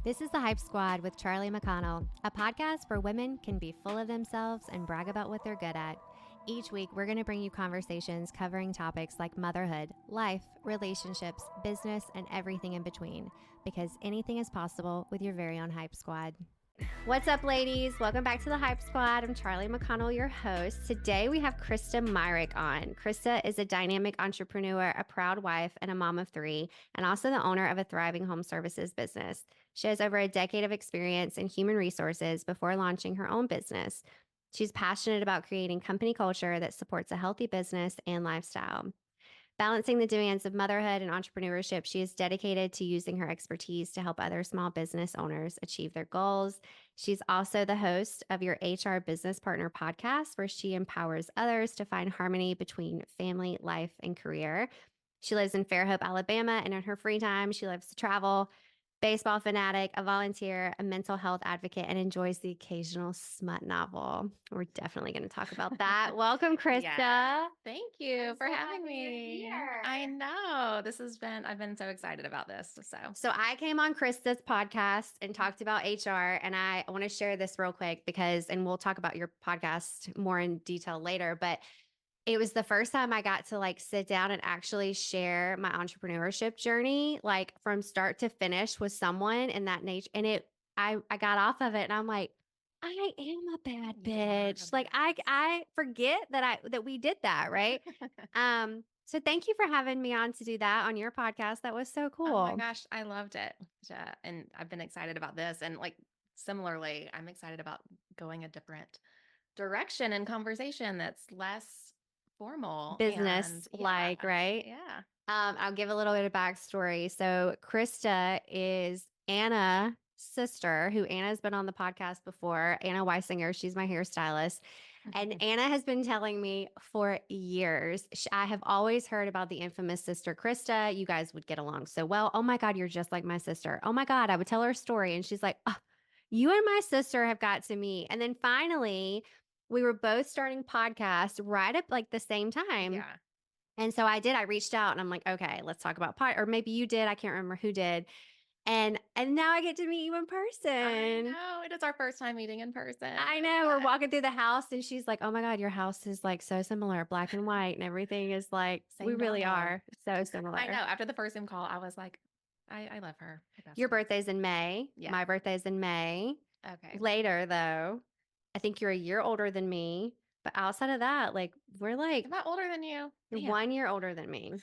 This is the Hype Squad with Charli McConnell, a podcast where women can be full of themselves and brag about what they're good at. Each week, we're going to bring you conversations covering topics like motherhood, life, relationships, business, and everything in between, because anything is possible with your very own Hype Squad. What's up, ladies? Welcome back to the Hype Squad. I'm Charli McConnell, your host. Today, we have Christa Myrick on. Christa is a dynamic entrepreneur, a proud wife, and a mom of three, and also the owner of a thriving home services business. She has over a decade of experience in human resources before launching her own business. She's passionate about creating company culture that supports a healthy business and lifestyle. Balancing the demands of motherhood and entrepreneurship, she is dedicated to using her expertise to help other small business owners achieve their goals. She's also the host of your HR Business Partner podcast, where she empowers others to find harmony between family, life, and career. She lives in Fairhope, Alabama, and in her free time, she loves to travel. Baseball fanatic, a volunteer, a mental health advocate, and enjoys the occasional smut novel. We're definitely going to talk about that. Welcome, Christa. Yeah. Thank you I'm for so having happy you're me. here. I know I've been so excited about this. So I came on Krista's podcast and talked about HR, and I want to share this real quick and we'll talk about your podcast more in detail later, but it was the first time I got to sit down and actually share my entrepreneurship journey, like from start to finish with someone in that nature. And I got off of it and I'm like, I am a bad bitch. Like I forget that we did that. Right. So thank you for having me on to do that on your podcast. That was so cool. Oh my gosh, I loved it. And I've been excited about this. And similarly, I'm excited about going a different direction in conversation that's less formal. Business like, right? Yeah. I'll give a little bit of backstory. So Christa is Anna's sister, who Anna's been on the podcast before. Anna Weisinger, she's my hairstylist. And Anna has been telling me for years. I have always heard about the infamous sister Christa. You guys would get along so well. Oh my God, you're just like my sister. Oh my God, I would tell her a story. And she's like, oh, you and my sister have got to meet. And then finally, we were both starting podcasts right at the same time. Yeah. And so I did. I reached out and I'm like, okay, let's talk about or maybe you did. I can't remember who did. And now I get to meet you in person. I know. It is our first time meeting in person. I know. We're walking through the house and she's like, oh my God, your house is so similar, black and white, and everything is we really are so similar. I know. After the first Zoom call, I was like, I love her. Your birthday's in May. Yeah. My birthday's in May. Okay. Later, though, I think you're a year older than me. But outside of that, we're Am I older than you? You're 1 year older than me.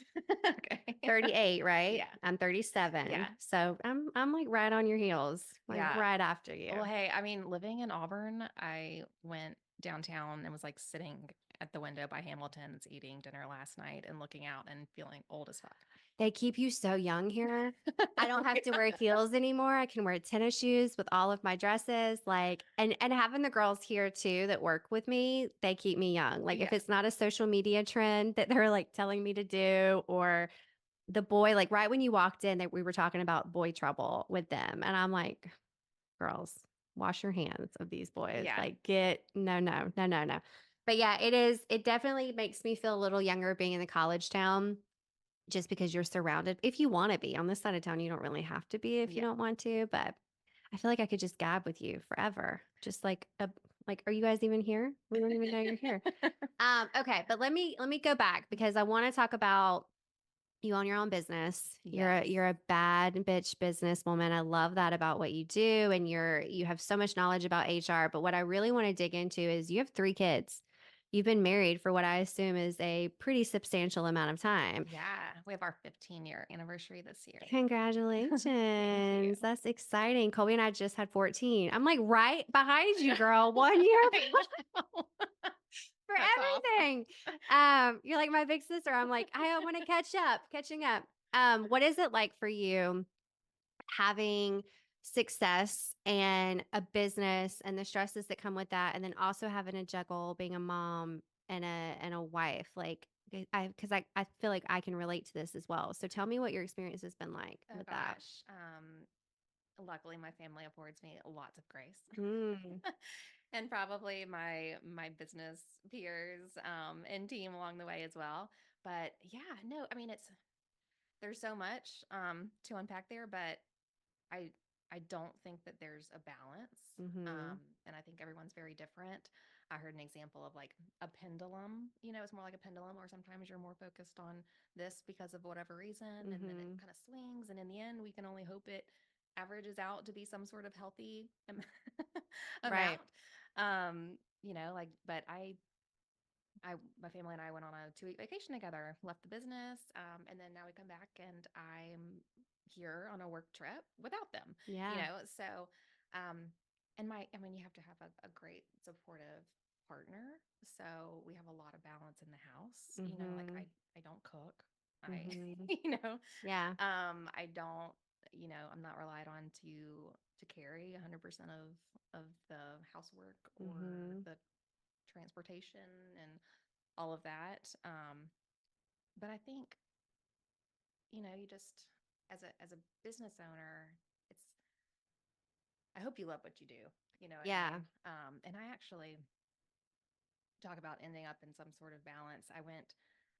Okay. 38, right? Yeah. I'm 37. Yeah. So I'm right on your heels, right after you. Well, hey, I mean, living in Auburn, I went downtown and was sitting at the window by Hamilton's eating dinner last night and looking out and feeling old as fuck. They keep you so young here. I don't have to wear heels anymore. I can wear tennis shoes with all of my dresses. And having the girls here too that work with me, they keep me young. If it's not a social media trend that they're telling me to do, or the boy, right when you walked in, that we were talking about boy trouble with them. And I'm like, girls, wash your hands of these boys. Yeah. No. But yeah, it definitely makes me feel a little younger being in the college town, just because you're surrounded. If you want to be on this side of town, you don't really have to be if you don't want to, but I feel like I could just gab with you forever. Just are you guys even here? We don't even know you're here. Okay. But let me go back because I want to talk about you own your own business. Yes. You're a bad bitch businesswoman. I love that about what you do. And you have so much knowledge about HR. But what I really want to dig into is you have 3 kids. You've been married for what I assume is a pretty substantial amount of time. Yeah. We have our 15-year anniversary this year. Congratulations. That's exciting. Colby and I just had 14. I'm right behind you, girl. 1 year for That's everything. You're like my big sister. I'm I want to catching up. What is it like for you having success and a business and the stresses that come with that, and then also having to juggle being a mom and a wife? Because I feel like I can relate to this as well. So tell me what your experience has been like with that. Luckily, my family affords me lots of grace. Mm. And probably my business peers and team along the way as well. But yeah, no, I mean, there's so much to unpack there, but I I don't think that there's a balance. Mhm. And I think everyone's very different. I heard an example of like a pendulum, it's more like a pendulum, or sometimes you're more focused on this because of whatever reason, and then it Mhm. kind of swings. And in the end, we can only hope it averages out to be some sort of healthy Right. amount. Like, but my family and I went on a 2-week vacation together, left the business, and then now we come back and I'm here on a work trip without them, Yeah. So, um, I mean, you have to have a great supportive partner. So we have a lot of balance in the house, like Mhm. I don't cook. I, Mhm. you know, Yeah. I don't, I'm not relied on to carry 100% of the housework or Mhm. the transportation and all of that. But I think, you just as a business owner, it's I hope you love what you do. You know what I Yeah. mean? And I actually talk about ending up in some sort of balance.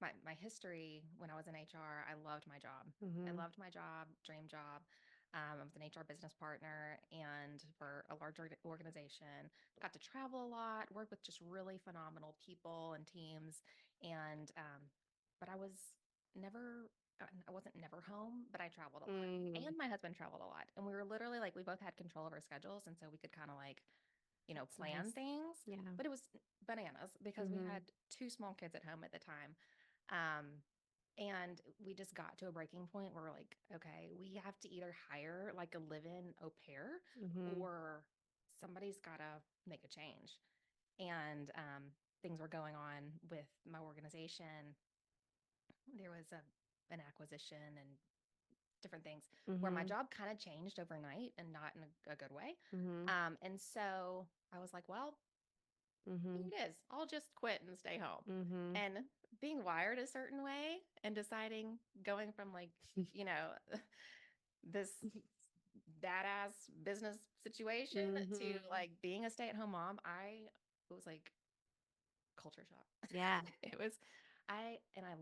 My history when I was in HR, I loved my job. I Mhm. loved my job, dream job. I was an HR business partner and for a large organization. Got to travel a lot, work with just really phenomenal people and teams. And but never I wasn't never home, but I traveled a lot. Mm. And my husband traveled a lot. And we were literally like we both had control of our schedules, and so we could kind of like That's plan nice. things. Yeah. But it was bananas because we Mhm. had two small kids at home at the time. Um, and we just got to a breaking point where we're like, okay, we have to either hire like a live in au pair Mhm. or somebody's got to make a change. And things were going on with my organization. There was an acquisition and different things where my Mhm. job kind of changed overnight and not in a good way. Mhm. And so I was like, well, here Mhm. it is. I'll just quit and stay home. Mhm. And being wired a certain way and deciding going from like, you know, this badass business situation to Mhm. like being a stay-at-home mom, it was like culture shock. Yeah. It was I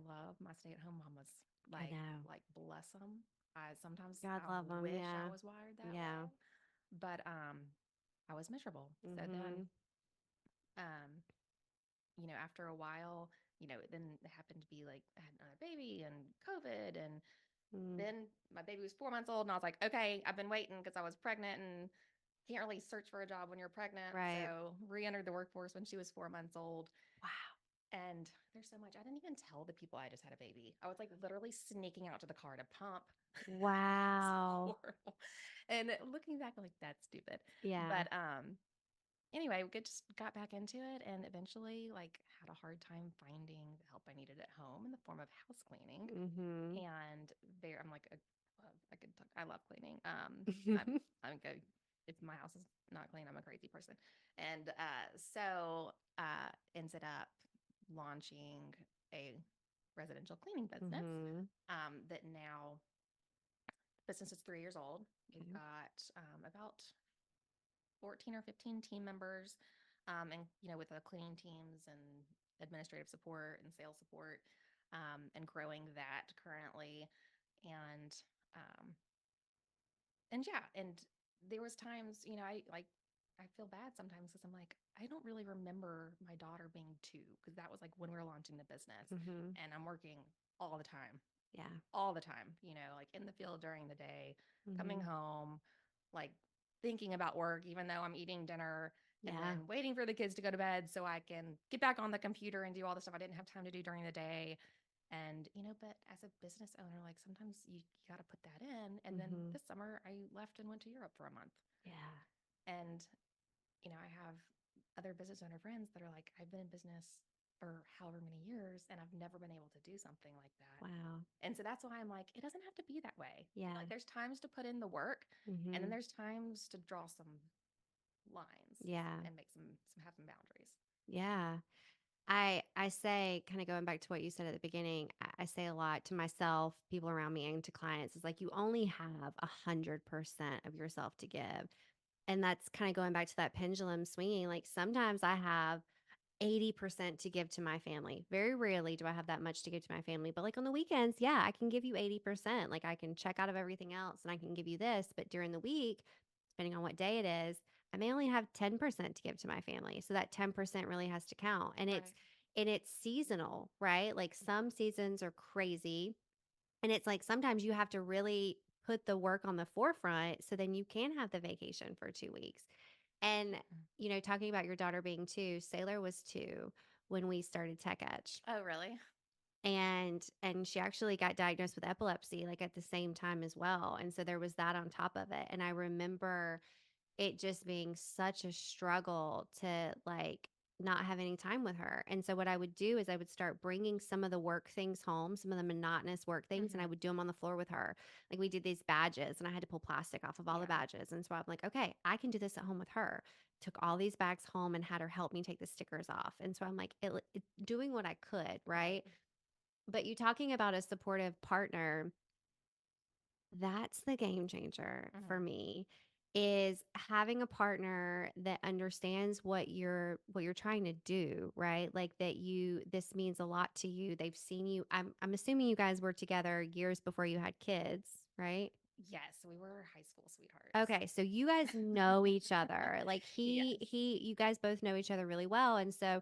love my stay-at-home mamas. I know. Like bless them. I sometimes God I love them. wish I Yeah. was wired that Yeah. way, but I was miserable. So then Mhm. um after a while, then it happened to be like I had another baby and COVID. And Mm. then my baby was 4 months old. And I was like, okay, I've been waiting because I was pregnant and can't really search for a job when you're pregnant. Right. So re entered the workforce when she was 4 months old. Wow. And there's so much. I didn't even tell the people I just had a baby. I was like literally sneaking out to the car to pump. It was Wow. horrible. And looking back, I'm like, that's stupid. Yeah. But anyway, we just got back into it and eventually like had a hard time finding the help I needed at home in the form of house cleaning. Mhm. And I'm like I could talk, I love cleaning. I'm good. If my house is not clean, I'm a crazy person. And so ended up launching a residential cleaning business Mhm. that now business is 3 years old. We've Okay. got about 14 or 15 team members, and with the cleaning teams and administrative support and sales support, and growing that currently. And um, and yeah, and there was times, I feel bad sometimes because I'm like, I don't really remember my daughter being 2 because that was like when we were launching the business, Mhm. and I'm working all the time, Yeah. all the time, like in the field during the day, coming Mhm. home, like thinking about work, even though I'm eating dinner, and Yeah. then waiting for the kids to go to bed so I can get back on the computer and do all the stuff I didn't have time to do during the day. And, but as a business owner, like sometimes you got to put that in. And then Mhm. this summer I left and went to Europe for a month. Yeah. And, I have other business owner friends that are like, I've been in business for however many years and I've never been able to do something like that. Wow. And so that's why I'm like, it doesn't have to be that way. Yeah. Like there's times to put in the work, and then Mhm. there's times to draw some lines Yeah. and make some have some boundaries. Yeah. I say, kind of going back to what you said at the beginning, I say a lot to myself, people around me, and to clients, is like you only have 100% of yourself to give. And that's kind of going back to that pendulum swinging. Like sometimes I have 80% to give to my family. Very rarely do I have that much to give to my family, but like on the weekends, yeah, I can give you 80%. Like I can check out of everything else and I can give you this, but during the week, depending on what day it is, I may only have 10% to give to my family. So that 10% really has to count. Right. And it's seasonal, right? Like some seasons are crazy. And it's like sometimes you have to really put the work on the forefront so then you can have the vacation for 2 weeks. And, talking about your daughter being two, Sailor was two when we started Tech Edge. Oh, really? And she actually got diagnosed with epilepsy like at the same time as well. And so there was that on top of it. And I remember it just being such a struggle to like not have any time with her. And so what I would do is I would start bringing some of the work things home, some of the monotonous work things, and I Mm-hmm. would do them on the floor with her. Like we did these badges and I had to pull plastic off of all the Yeah. badges. And so I'm like, okay, I can do this at home with her. Took all these bags home and had her help me take the stickers off. And so I'm like, doing what I could, Right. right? But you talking about a supportive partner, that's the game changer Mm-hmm. for me is having a partner that understands what you're trying to do, right? Like that this means a lot to you. They've seen you. I'm assuming you guys were together years before you had kids, right? Yes, we were high school sweethearts. Okay, so you guys know each other. Like Yes. you guys both know each other really well. And so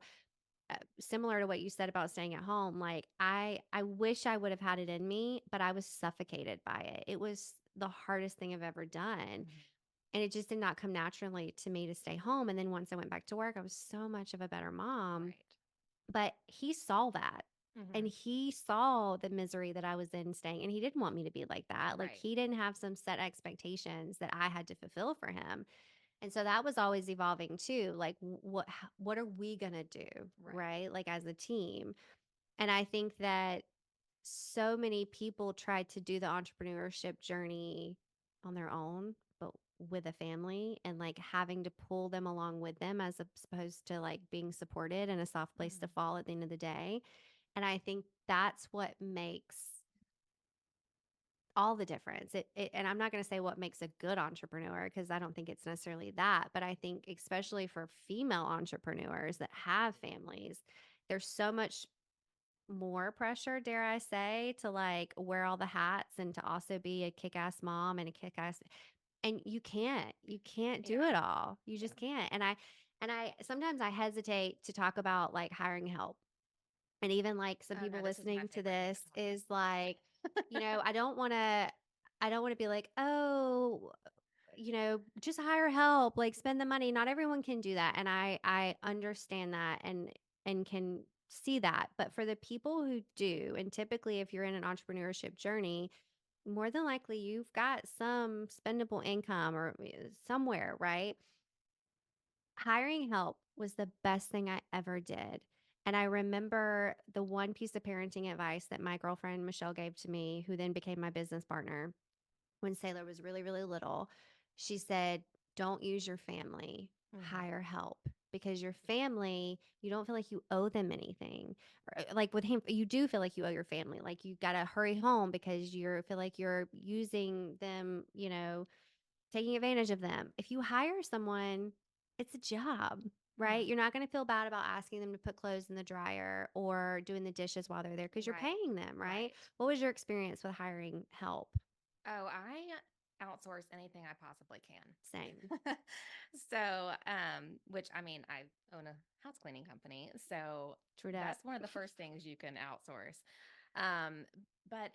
similar to what you said about staying at home, like I wish I would have had it in me, but I was suffocated by it. It was the hardest thing I've ever done. Mhm. And it just did not come naturally to me to stay home. And then once I went back to work, I was so much of a better mom. Right. But he saw that. And Mm-hmm. he saw the misery that I was in staying, and he didn't want me to be like that. Like, Right. he didn't have some set expectations that I had to fulfill for him. And so that was always evolving too. Like, what are we going to do? Right. Right. Like, as a team. And I think that so many people try to do the entrepreneurship journey on their own, but with a family and like having to pull them along with them as opposed to like being supported and a soft place to Mm-hmm. fall at the end of the day. And I think that's what makes all the difference. And I'm not going to say what makes a good entrepreneur because I don't think it's necessarily that, but I think especially for female entrepreneurs that have families, there's so much more pressure, dare I say, to like wear all the hats and to also be a kick-ass mom and a kick-ass and you can't do Yeah. it all. You Yeah. just can't. And I sometimes I hesitate to talk about like hiring help. And even like some Oh people no, this is my listening to favorite thing to this talk is like, about. I don't want to be like, "Oh, just hire help, like spend the money." Not everyone can do that, and I understand that and can see that. But for the people who do, and typically if you're in an entrepreneurship journey, more than likely you've got some spendable income or somewhere, right? Hiring help was the best thing I ever did. And I remember the one piece of parenting advice that my girlfriend Michelle gave to me, who then became my business partner when Sailor was really, really little. She said, "Don't use your family, Mm-hmm. hire help." Because your family, you don't feel like you owe them anything. Like with him, you do feel like you owe your family. Like you got to hurry home because you feel like you're using them, taking advantage of them. If you hire someone, it's a job, right? Mm-hmm. You're not going to feel bad about asking them to put clothes in the dryer or doing the dishes while they're there because you're Right. paying them, right? Right. What was your experience with hiring help? Oh, I outsource anything I possibly Same. can. So, which I mean, I own a house cleaning company, so True that. that's one of the first things you can outsource. Um, but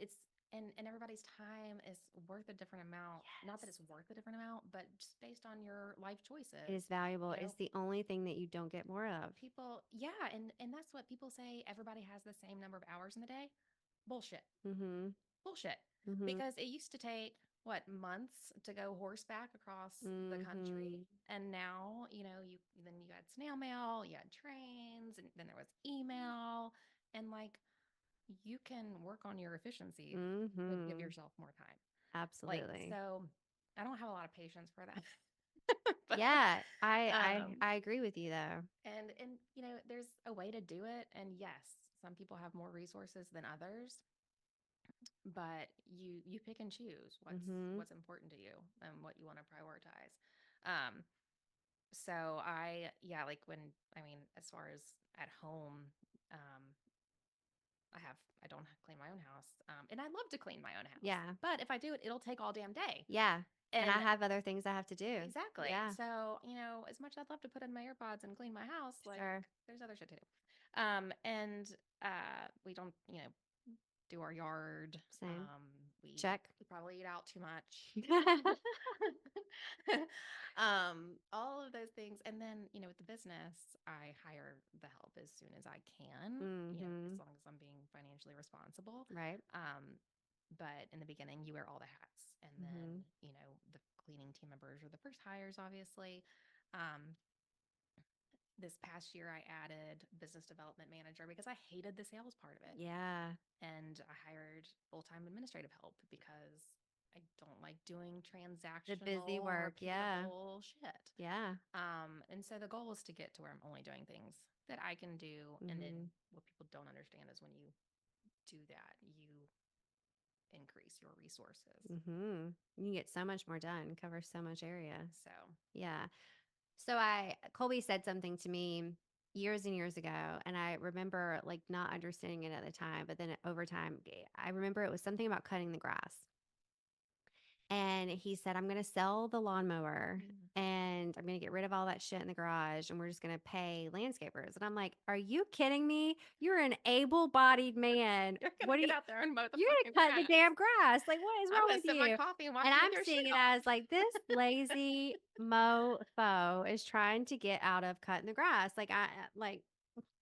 and everybody's time is worth a different amount. Not that Yes. it's worth a different amount, but just based on your life It choices. is valuable. You It's know, the only thing that you don't get more of. people, yeah, and that's what people say. Everybody has the same number of hours in the day. Bullshit. Mm-hmm. Bullshit. Mm-hmm. Because it used to take what months to go horseback across the country, Mm-hmm. and now you had snail mail, you had trains, and then there was email, and like you can work on your efficiencies to give Mm-hmm. yourself more time. Like Absolutely. so, I don't have a lot of patience for that. But Yeah, I I um I agree with you though. and there's a way to do it, and yes, some people have more resources than others, but you pick and choose what's Mm-hmm. what's important to you and what you want to prioritize. Um, So yeah, like I mean, as far as at home, um, I don't clean my own house. And I love to clean my own house. Yeah. But if I do it, it'll take all damn day. Yeah. And I And have other things I have to do. exactly. Yeah. So, as much as I'd love to put in my AirPods and clean my house, like Sure. there's other shit to do. And we don't, do our yard. Same. We Check. we probably eat out too much. All of those things. And then, with the business, I hire the help as soon as I can, as Mm-hmm. long as I'm being financially responsible. Right. But in the beginning, you wear all the hats. And then, Mm-hmm. the cleaning team members are the first hires, obviously. Um, this past year, I added business development manager because I hated the sales part of it. Yeah. And I hired full-time administrative help because I don't like doing The busy transactional, work. Yeah. repeatable shit. Yeah. And so the goal is to get to where I'm only doing things that I can do. And then Mm-hmm. what people don't understand is when you do that, you increase your resources. Mm-hmm. You can get so much more done, cover so much area. So, Yeah. So Colby said something to me years and years ago, and I remember like not understanding it at the time, but then over time, I remember it was something about cutting the grass. And he said, I'm going to sell the lawnmower and I'm going to get rid of all that shit in the garage and we're just going to pay landscapers. And I'm like, are you kidding me? You're an able bodied man. you're going What to do get you, out there and mow the you're fucking going to cut the grass. damn grass. Like, what is I'm wrong going with to sip my you? coffee and watch And you I'm with your seeing shit it off. as like this lazy mofo is trying to get out of cutting the grass. Like,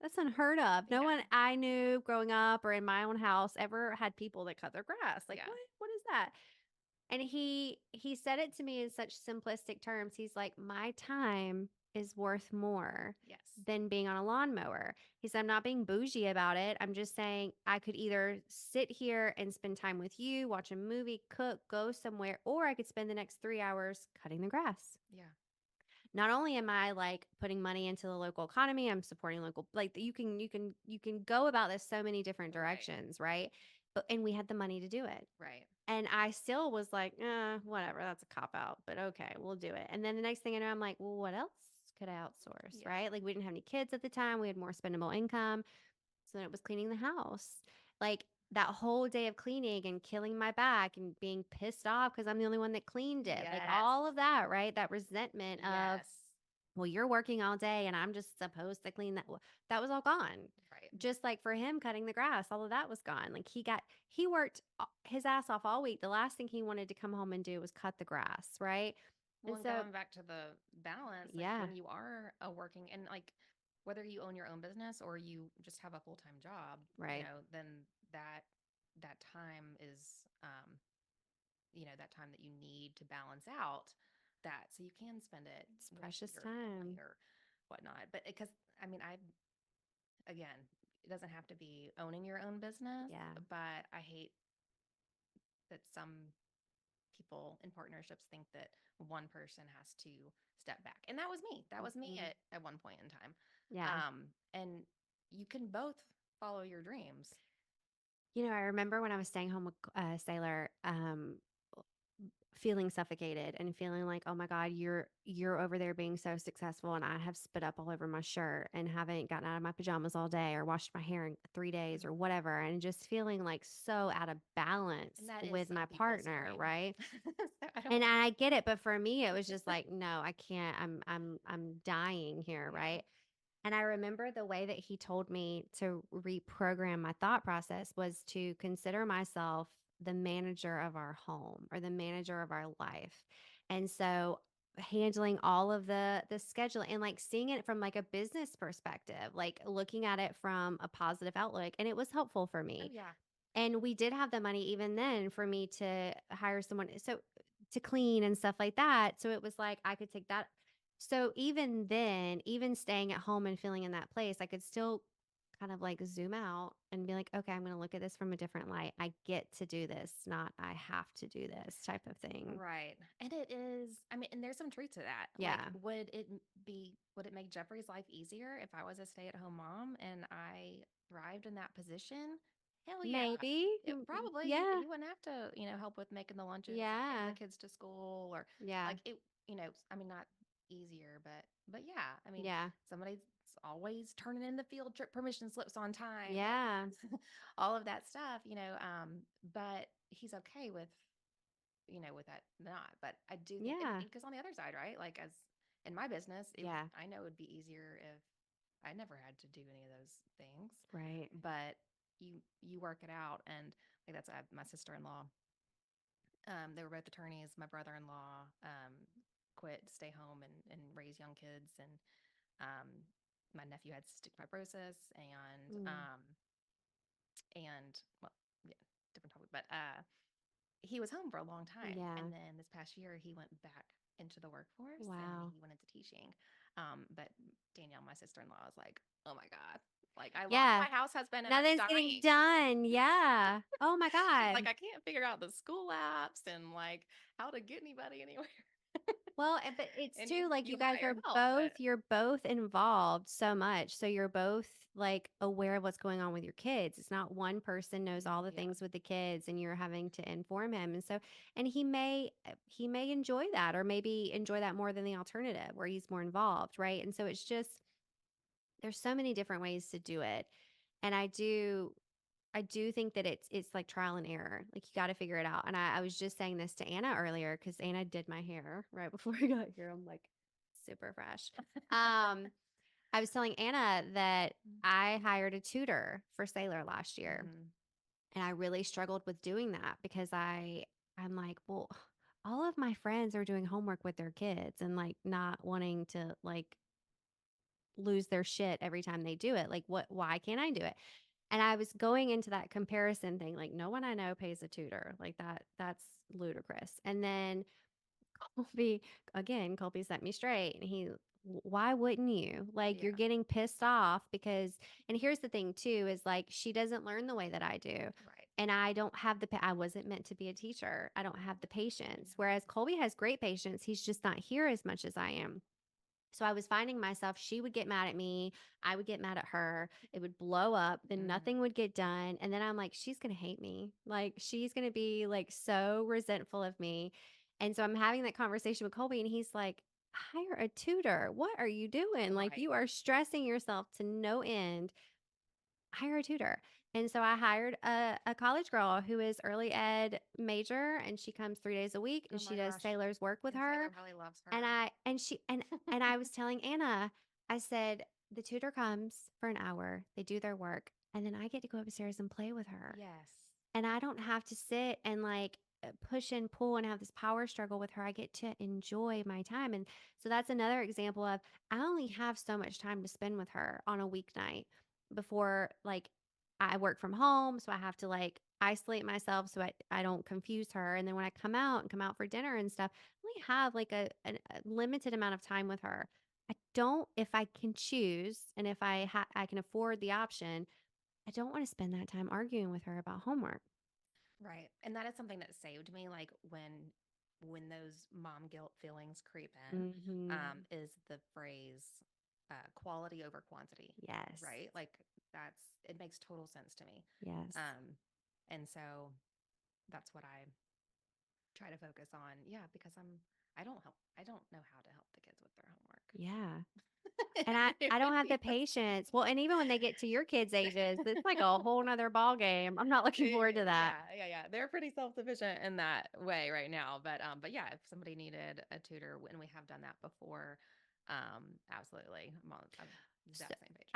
that's unheard of. No Yeah. one I knew growing up or in my own house ever had people that cut their grass. Like, Yeah. what is that? And he said it to me in such simplistic terms. He's like, my time is worth more Yes. than being on a lawnmower. He said, I'm not being bougie about it. I'm just saying I could either sit here and spend time with you, watch a movie, cook, go somewhere, or I could spend the next 3 hours cutting the grass. Yeah. Not only am I like putting money into the local economy, I'm supporting local, like you can go about this so many different Right. directions, right? And we had the money to do it. Right. And I still was like, whatever, that's a cop out, but okay, we'll do it. And then the next thing I know, I'm like, well, what else could I outsource, Yeah. right? Like we didn't have any kids at the time. We had more spendable income. So then it was cleaning the house. Like that whole day of cleaning and killing my back and being pissed off because I'm the only one that cleaned it. Like Yes. all of that, right? That resentment of, Yes. well, you're working all day and I'm just supposed to clean that. That was all gone. Right. Just like for him cutting the grass, all of that was gone. Like he worked his ass off all week. The last thing he wanted to come home and do was cut the grass, right? Well, And and so, going back to the balance, like yeah, when you are a working and like whether you own your own business or you just have a full-time job, right. then that time is that time that you need to balance out that so you can spend it It's with precious your family time. or whatnot. But because I mean, again, it doesn't have to be owning your own business, Yeah. but I hate that some people in partnerships think that one person has to step back. And that was me. That was me Mhm. at one point in time. Yeah. And you can both follow your dreams. I remember when I was staying home with Sailor, feeling suffocated and feeling like, oh my God, you're over there being so successful, and I have spit up all over my shirt and haven't gotten out of my pajamas all day or washed my hair in 3 days or whatever, and just feeling like so out of balance And that is with some my people's partner, dream. right? So I And don't I get it, but for me, it was just like, no, I can't. I'm dying here, yeah. right? And I remember the way that he told me to reprogram my thought process was to consider myself the manager of our home or the manager of our life. And so handling all of the scheduling and like seeing it from like a business perspective, like looking at it from a positive outlook. And it was helpful for Oh me. yeah. And we did have the money even then for me to hire someone to clean and stuff like that. So it was like I could take that. So even then, even staying at home and feeling in that place, I could still kind of like zoom out and be like, okay, I'm going to look at this from a different light. I get to do this, not I have to do this type of thing. Right. And it is, I mean, and there's some truth to that. Like, Yeah. would it make Jeffrey's life easier if I was a stay-at-home mom and I thrived in that position? Hell yeah. Maybe. It probably Yeah. he wouldn't have to, help with making the lunches or getting Yeah. the kids to school or Yeah. like it, I mean, not easier. But yeah, I mean, Yeah. somebody's always turning in the field trip permission slips on time, Yeah. all of that stuff, but he's okay with, with that not. But I do think, and Yeah. because on the other side, right, like as in my business, Yeah. I know it would be easier if I never had to do any of those things, Right. but you work it out. And like that's my sister-in-law. They were both attorneys. My brother-in-law quit to stay home and raise young kids, and um, my nephew had cystic fibrosis, Mm. and well, yeah, different topic, but he was home for a long time, Yeah. and then this past year he went back into the workforce and Wow. he went into teaching. But Danielle, my sister-in-law, is like, "Oh my god, like I lost Yeah. my house husband and I'm Nothing's getting dying." done. Yeah. Oh my She's God. like, "I can't figure out the school apps and like how to get anybody anywhere." Well, but it's And too like you you guys hire are help, both, but you're both involved so much. So you're both like aware of what's going on with your kids. It's not one person knows all the yeah, things with the kids and you're having to inform him. And so, and he may enjoy that or maybe enjoy that more than the alternative where he's more involved. Right. And so it's just, there's so many different ways to do it. And I do think that it's like trial and error. Like you got to figure it out. And I was just saying this to Anna earlier because Anna did my hair right before I got here. I'm like super fresh. I was telling Anna that I hired a tutor for Sailor last year, mm-hmm. and I really struggled with doing that because I'm like, well, all of my friends are doing homework with their kids and like not wanting to like lose their shit every time they do it. Like why can't I do it? And I was going into that comparison thing, like no one I know pays a tutor. Like that's ludicrous. And then Colby, again, Colby set me straight and why wouldn't you? Like you're Yeah, getting pissed off because, and here's the thing too, is like she doesn't learn the way that I do. right. And I don't have I wasn't meant to be a teacher. I don't have the patience. Yeah, Whereas Colby has great patience. He's just not here as much as I am. So I was finding myself, she would get mad at me. I would get mad at her. It would blow up. Then mm-hmm. nothing would get done. And then I'm like, she's going to hate me. Like, she's going to be like so resentful of me. And so I'm having that conversation with Colby, and he's like, hire a tutor. What are you doing? Like, Right. you are stressing yourself to no end. Hire a tutor. And so I hired a college girl who is early ed major, and she comes 3 days a week Oh and she my does gosh, Sailor's work with and her. Sailor probably loves And her. I and she and I was telling Anna, I said, the tutor comes for an hour, they do their work, and then I get to go upstairs and play with her. Yes. And I don't have to sit and like push and pull and have this power struggle with her. I get to enjoy my time. And so that's another example of I only have so much time to spend with her on a weeknight before like I work from home. So I have to like isolate myself so I don't confuse her. And then when I come out for dinner and stuff, I only have like a limited amount of time with her. I don't, if I can choose and if I can afford the option, I don't want to spend that time arguing with her about homework. Right. And that is something that saved me, like when those mom guilt feelings creep in, Mhm. is the phrase quality over quantity. Yes. Right. Like it makes total sense to me. Yes. Um, and so that's what I try to focus on. Yeah, because I don't know how to help the kids with their homework. Yeah. And I don't have the patience. Well, and even when they get to your kids' ages, it's like a whole nother ball game. I'm not looking forward to that. Yeah. They're pretty self-sufficient in that way right now. But yeah, if somebody needed a tutor, and we have done that before, absolutely. I'm So exact same page.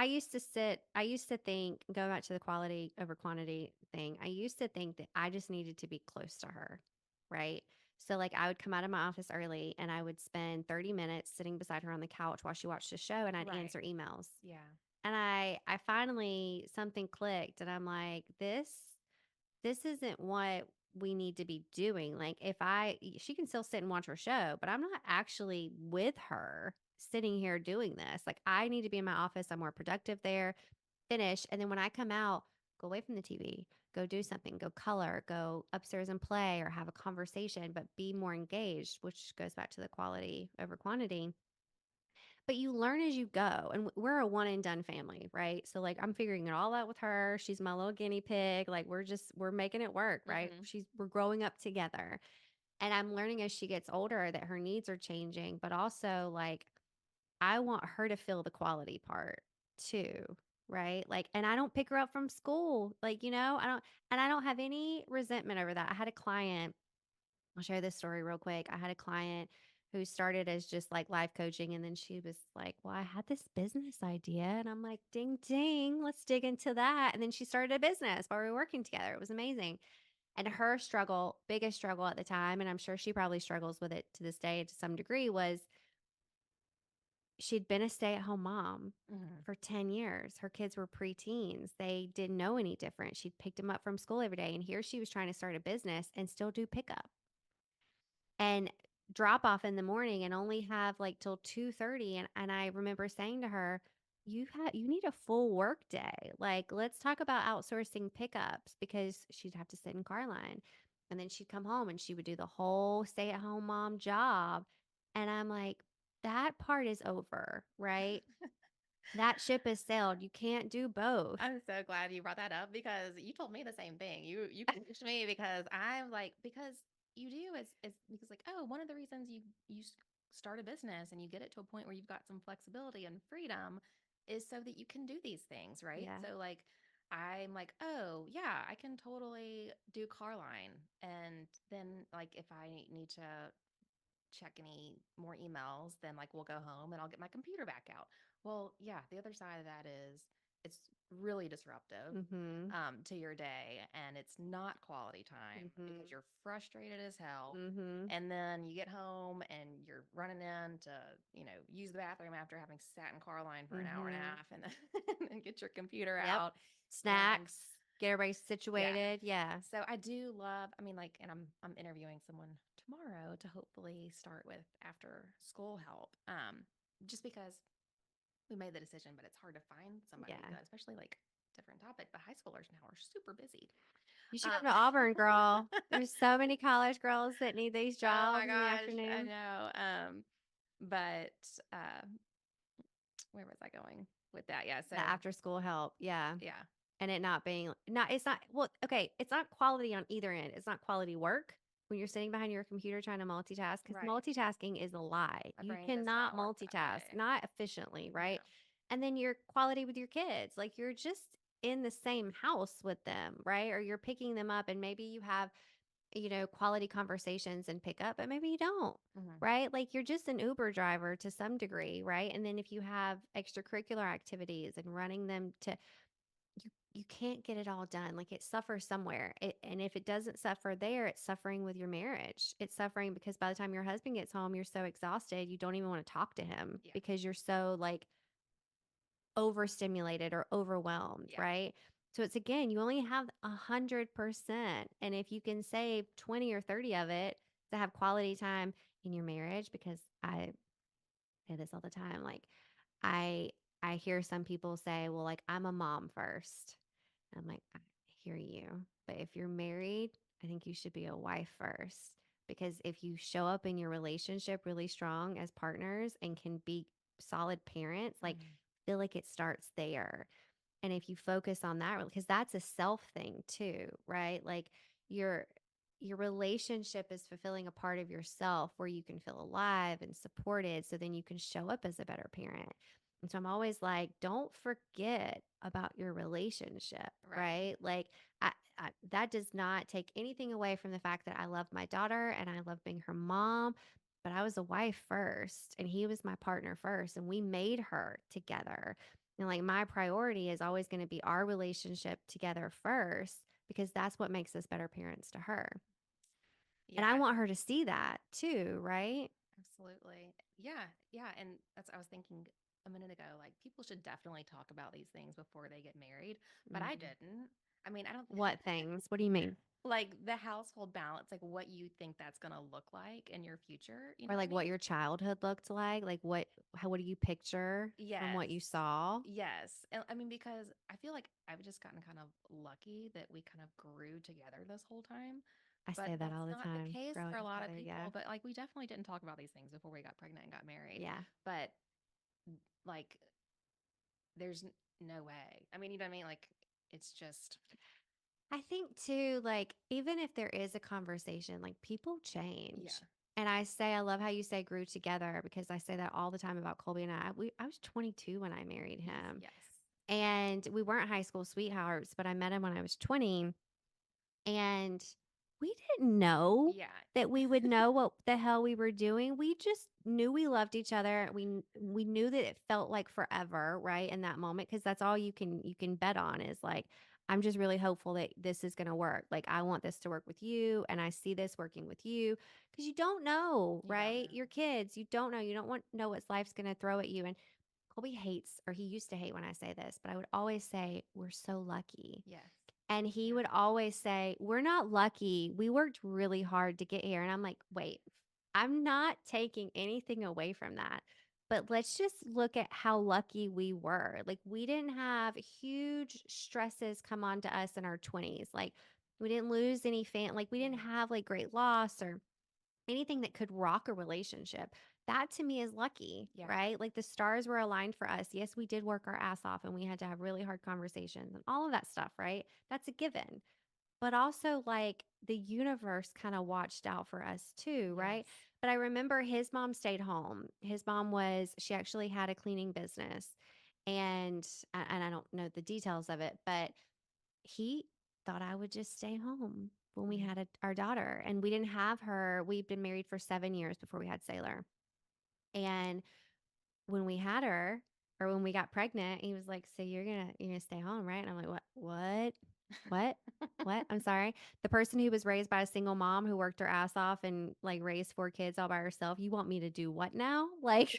I used to think, going back to the quality over quantity thing, I used to think that I just needed to be close to her, right? So, like, I would come out of my office early and I would spend 30 minutes sitting beside her on the couch while she watched a show and I'd Right. answer emails. Yeah. And I finally, something clicked and I'm like, this isn't what we need to be doing. Like she can still sit and watch her show, but I'm not actually with her sitting here doing this. Like I need to be in my office. I'm more productive there, finish. And then when I come out, go away from the TV, go do something, go color, go upstairs and play or have a conversation, but be more engaged, which goes back to the quality over quantity. But you learn as you go. And we're a one and done family, right? So like I'm figuring it all out with her. She's my little guinea pig. Like we're making it work, right? Mm-hmm. We're growing up together. And I'm learning as she gets older that her needs are changing, but also like I want her to feel the quality part too, right? Like, and I don't pick her up from school. Like, I don't have any resentment over that. I had a client, I'll share this story real quick. I had a client who started as just like life coaching, and then she was like, well, I had this business idea. And I'm like, ding, ding, let's dig into that. And then she started a business while we were working together. It was amazing. And her struggle, biggest struggle at the time, and I'm sure she probably struggles with it to this day to some degree, was she'd been a stay at home mom Mm-hmm. for 10 years. Her kids were preteens. They didn't know any different. She'd picked them up from school every day. And here she was trying to start a business and still do pickup and drop off in the morning and only have like till 2:30. And I remember saying to her, you need a full work day. Like, let's talk about outsourcing pickups, because she'd have to sit in car line. And then she'd come home and she would do the whole stay-at-home mom job. And I'm like, that part is over, right? That ship has sailed. You can't do both. I'm so glad you brought that up because you told me the same thing. You coached me because I'm like because you do is because like oh one of the reasons you start a business and you get it to a point where you've got some flexibility and freedom is so that you can do these things, right? Yeah. So like I'm like oh yeah I can totally do car line and then like if I need to check any more emails, then like we'll go home and I'll get my computer back out. Well, yeah, the other side of that is it's really disruptive Mhm. to your day and it's not quality time because Mhm. you're frustrated as hell. Mhm. And then you get home and you're running in to, use the bathroom after having sat in car line for an hour and a Mhm. half and and get your computer Yep. out. And Snacks, get everybody yeah, situated. Yeah. so I do love, I mean, like, and I'm interviewing someone tomorrow to hopefully start with after school help. Just because we made the decision, but it's hard to find somebody Yeah. good, especially like different topic. But high schoolers now are super busy. You should Um, come to Auburn, girl. There's so many college girls that need these oh my jobs in the gosh, I afternoon. know. But where was I going with that? Yeah. So The after school help. Yeah. yeah, And it not being not it's not well, okay, it's not quality on either end. It's not quality work when you're sitting behind your computer trying to multitask, because right. multitasking is a lie. My You brain does cannot not work that multitask, way. not efficiently, No. right? And then your quality with your kids, like you're just in the same house with them, right? Or you're picking them up and maybe you have, quality conversations and pick up, but maybe you don't. Hmm. Right? Like you're just an Uber driver to some degree, right? And then if you have extracurricular activities and running them to you can't get it all done. Like it suffers somewhere. And if it doesn't suffer there, it's suffering with your marriage. It's suffering because by the time your husband gets home, you're so exhausted, you don't even want to talk to him Yeah. because you're so like overstimulated or overwhelmed, Yeah. right? So it's again, you only have 100%. And if you can save 20 or 30 of it to have quality time in your marriage, because I say this all the time, like I I hear some people say, well, like I'm a mom first. I'm like, I hear you. But if you're married, I think you should be a wife first. Because if you show up in your relationship really strong as partners and can be solid parents, like Hmm. feel like it starts there. And if you focus on that, because that's a self thing too, right? Like your your relationship is fulfilling a part of yourself where you can feel alive and supported, so then you can show up as a better parent. And so I'm always like, don't forget about your relationship, Right. right? Like that does not take anything away from the fact that I love my daughter and I love being her mom, but I was a wife first and he was my partner first, and we made her together. And like my priority is always going to be our relationship together first, because that's what makes us better parents to her. And I Yeah. want her to see that too, right? Absolutely. Yeah. Yeah. And that's, I was thinking a minute ago, like people should definitely talk about these things before they get married, but I Mm. didn't. I mean, I don't What things? What do you mean? like the household balance, like what you think that's going to look like in your future. You know Or what I like what mean? your childhood looked like? Like what do you picture from Yes. what you saw? Yes. And I mean, because I feel like I've just gotten kind of lucky that we kind of grew together this whole time. I But say that that's all the not the time. case for Growing a lot of together, yeah. people. But like, we definitely didn't talk about these things before we got pregnant and got married. Yeah. But like, there's no way. I mean, you know what I mean? Like, it's just, I think too, like, even if there is a conversation, like, people Yeah. change. And I say, I love how you say grew together because I say that all the time about Colby and I. I was 22 when I married him. Yes. And we weren't high school sweethearts, but I met him when I was 20. And we didn't know Yeah. that we would know what the hell we were doing. We just knew we loved each other. We knew that it felt like forever, right? In that moment, because that's all you can bet on is like, I'm just really hopeful that this is going to work. Like, I want this to work with you, and I see this working with you because you don't know, You don't right? know. Your kids, you don't know. You don't want know what life's going to throw at you. And Colby hates, or he used to hate when I say this, but I would always say, we're so lucky. Yes. And he Yeah. would always say, we're not lucky. We worked really hard to get here. And I'm like, wait, I'm not taking anything away from that. But let's just look at how lucky we were. Like, we didn't have huge stresses come on to us in our 20s. Like, we didn't lose any like, we didn't Yeah. have like great loss or anything that could rock a relationship. That to me is lucky, Yeah. right? Like the stars were aligned for us. Yes, we did work our ass off and we had to have really hard conversations and all of that stuff, right? That's a given. But also, like the universe kind of watched out for us too, right? Yes. But I remember his mom stayed home. His mom she actually had a cleaning business. And I don't know the details of it, but he thought I would just stay home when we Mhm. had our daughter. And we didn't have her. We'd been married for 7 years before we had Sailor. And when we had her, or when we got pregnant, he was like, "So you're gonna stay home, right?" And I'm like, What? What? I'm sorry. The person who was raised by a single mom who worked her ass off and like raised 4 kids all by herself. You want me to do what now? Like,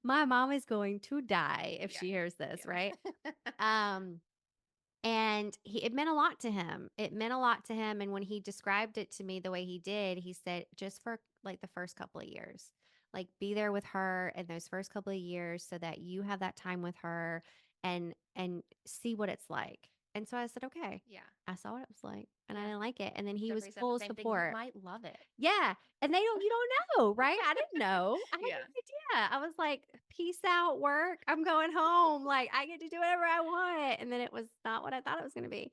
my mom is going to die if Yeah. she hears this, right? Yeah. Um, and it meant a lot to him. It meant a lot to him. And when he described it to me the way he did, he said, just for like the first couple of years, like be there with her in those first couple of years so that you have that time with her and see what it's like. And so I said, okay. Yeah. I saw what it was like and I Yeah. didn't like it. And then he was Jeffrey said the full same thing. You support. might love it. Yeah. And you don't know, right? I didn't know. I had no Yeah. idea. I was like, peace out, work. I'm going home. Like, I get to do whatever I want. And then it was not what I thought it was going to be.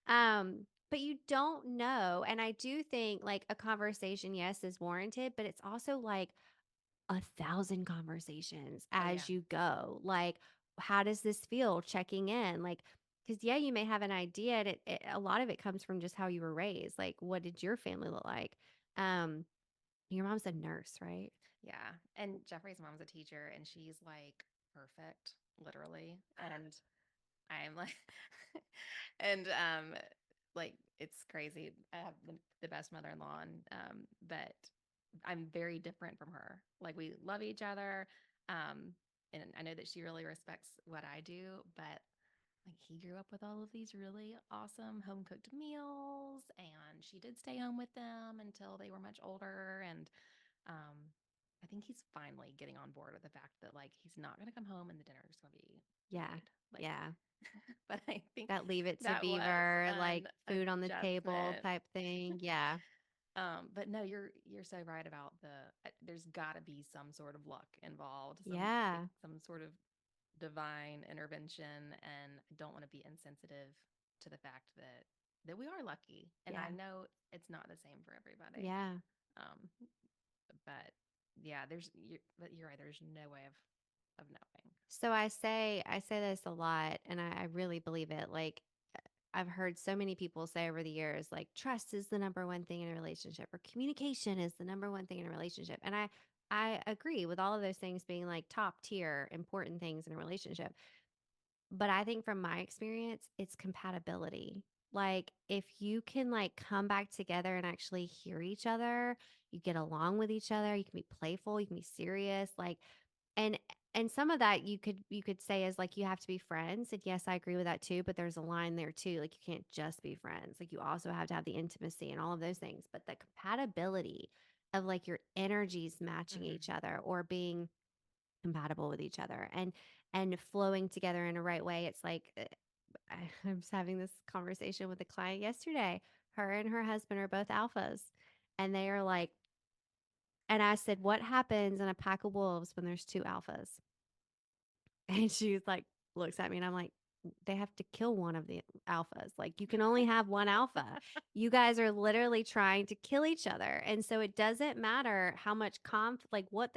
But you don't know. And I do think like a conversation, yes, is warranted, but it's also like 1,000 conversations Oh yeah. as you go. Like, how does this feel? Checking in. Like, because yeah, you may have an idea. And a lot of it comes from just how you were raised. Like, what did your family look like? Um, your mom's a nurse, right? Yeah. And Jeffrey's mom's a teacher and she's like perfect, literally. And I'm like and like it's crazy. I have the best mother-in-law and but I'm very different from her. Like we love each other. Um and I know that she really respects what I do, but like he grew up with all of these really awesome home cooked meals and she did stay home with them until they were much older and um I think he's finally getting on board with the fact that like he's not going to come home and the dinner is going to be Yeah. made. Like Yeah. but I think That leave it to that was beaver, an like food on the table adjustment. type thing. Yeah. But no, you're so right about there's got to be some sort of luck involved, Yeah. some sort of divine intervention, and I don't want to be insensitive to the fact that we are lucky, and I Yeah. know it's not the same for everybody. Yeah. Um, but yeah, but you're right. There's no way of knowing. So I say this a lot and I really believe it. Like I've heard so many people say over the years, like trust is the number one thing in a relationship or communication is the number one thing in a relationship. And I agree with all of those things being like top tier important things in a relationship. But I think from my experience, it's compatibility. Like if you can like come back together and actually hear each other, you get along with each other, you can be playful, you can be serious, like and some of that you could say is like you have to be friends. And yes, I agree with that too, but there's a line there too. Like you can't just be friends. Like you also have to have the intimacy and all of those things. But the compatibility of like your energies matching Hmm. each other or being compatible with each other and flowing together in a right way. It's like I was having this conversation with a client yesterday. Her and her husband are both alphas, and they are like, and I said, "What happens in a pack of wolves when there's two alphas?" And she was like, looks at me, and I'm like, they have to kill one of the alphas. Like you can only have one alpha. You guys are literally trying to kill each other. And so it doesn't matter how much like what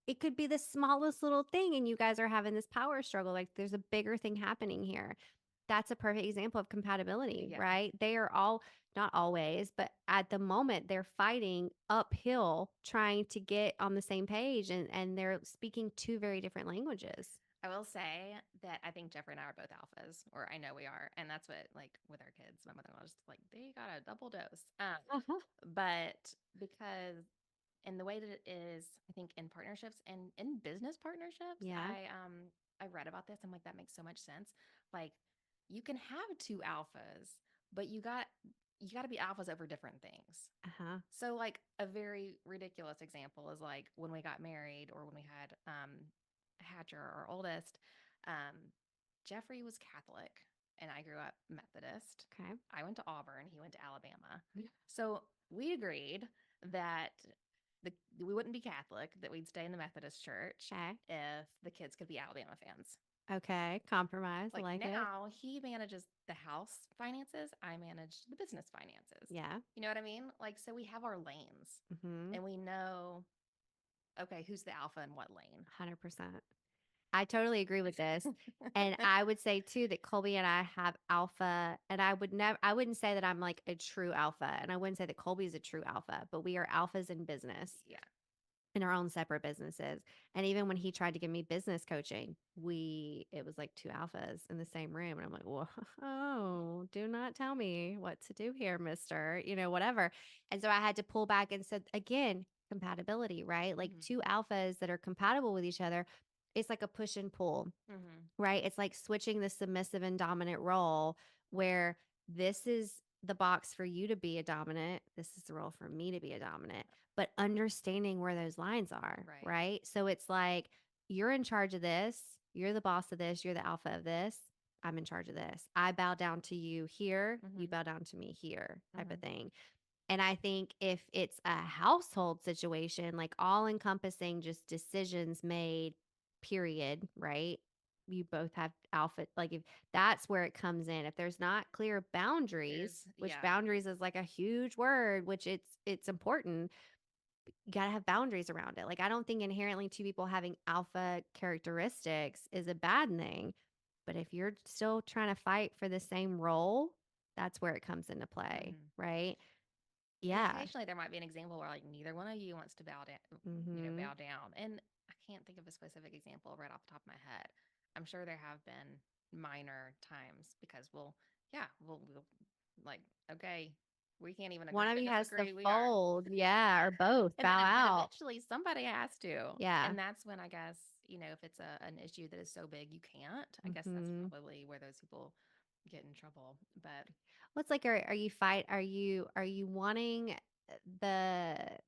it could be the smallest little thing and you guys are having this power struggle. Like there's a bigger thing happening here. That's a perfect example of compatibility, Yeah. right? They are all, not always, but at the moment they're fighting uphill trying to get on the same page and they're speaking two very different languages. I will say that I think Jeffrey and I are both alphas, or I know we are, and that's what like with our kids. My mother-in-law was like, they got a double dose. Uh-huh. But because and the way that it is, I think in partnerships and in business partnerships, Yeah. I read about this. I'm like, that makes so much sense. Like, you can have two alphas, but you got to be alphas over different things. Uh-huh. So, like a very ridiculous example is like when we got married or when we had Hatcher, our oldest. Um, Jeffrey was Catholic, and I grew up Methodist. Okay. I went to Auburn. He went to Alabama. So we agreed that we wouldn't be Catholic, that we'd stay in the Methodist church Okay. if the kids could be Alabama fans. Okay. Compromise. I Like like it. now, he manages the house finances, I manage the business finances. Yeah. You know what I mean? Like, so we have our lanes Mm-hmm. and we know, okay, who's the alpha in what lane? 100%. I totally agree with this. And I would say too that Colby and I have alpha, and I wouldn't say that I'm like a true alpha, and I wouldn't say that Colby is a true alpha, but we are alphas in business, Yeah. in our own separate businesses. And even when he tried to give me business coaching, it was like two alphas in the same room. And I'm like, whoa, do not tell me what to do here, mister, whatever. And so I had to pull back and said, again, compatibility, right? Like Mm-hmm. two alphas that are compatible with each other. It's like a push and pull, Mm-hmm. right? It's like switching the submissive and dominant role where this is the box for you to be a dominant. This is the role for me to be a dominant, but understanding where those lines are, Right. right? So it's like you're in charge of this. You're the boss of this. You're the alpha of this. I'm in charge of this. I bow down to you here. Mm-hmm. You bow down to me here, type of Mm-hmm. thing. And I think if it's a household situation, like all encompassing just decisions made, period, right? You both have alpha, like if that's where it comes in. If there's not clear boundaries, which Yeah. boundaries is like a huge word, which it's important, you got to have boundaries around it. Like I don't think inherently two people having alpha characteristics is a bad thing. But if you're still trying to fight for the same role, that's where it comes into play, Mm-hmm. right? And Yeah. occasionally there might be an example where like neither one of you wants to bow down, Mhm. bow down. And I can't think of a specific example right off the top of my head. I'm sure there have been minor times because we'll like, okay, we can't even One agree of to you has to disagree. We are. fold, yeah, or both, And then bow and out. eventually somebody has to. Yeah. And that's when I guess, if it's an issue that is so big you can't, I guess that's Mhm. probably where those people get in trouble. But What's like are you wanting the